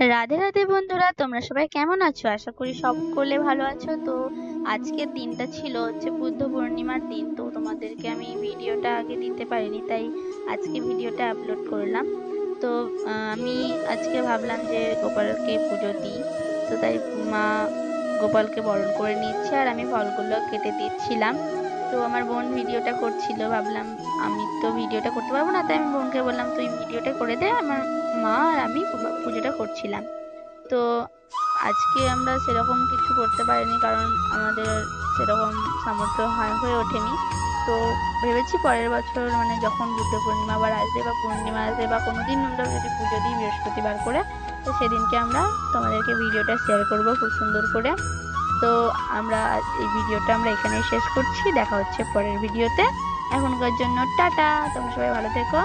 রাধে রাধে বন্ধুরা, তোমরা সবাই কেমন আছো? আশা করি সকলে ভালো আছো। তো আজকের দিনটা ছিল হচ্ছে বুদ্ধ পূর্ণিমার দিন। তো তোমাদেরকে আমি ভিডিওটা আগে দিতে পারিনি, তাই আজকে ভিডিওটা আপলোড করলাম। তো আমি আজকে ভাবলাম যে গোপালকে পুজো দিই। তো তাই মা গোপালকে বরণ করে নিচ্ছে আর আমি ফলগুলো কেটে দিচ্ছিলাম। তো আমার বোন ভিডিওটা করছিল, ভাবলাম আমি তো ভিডিওটা করতে পারবো না, তাই আমি বোনকে বললাম তুই ভিডিওটা করে দে, আমার মা আর আমি পুজোটা করছিলাম। তো আজকে আমরা সেরকম কিছু করতে পারিনি, কারণ আমাদের সেরকম সামর্থ্য হয়ে ওঠেনি। তো ভেবেছি পরের বছর, মানে যখন বুদ্ধ পূর্ণিমা আবার আসবে বা পূর্ণিমা আসবে বা কোনোদিন আমরা যদি পুজো দিই বৃহস্পতিবার করে, তো সেদিনকে আমরা তোমাদেরকে ভিডিওটা শেয়ার করব খুব সুন্দর করে। তো এই ভিডিওটা আমরা এখানেই শেষ করছি, দেখা হচ্ছে পরের ভিডিওতে। এখনকার জন্য টাটা, তোমরা সবাই ভালো থেকো।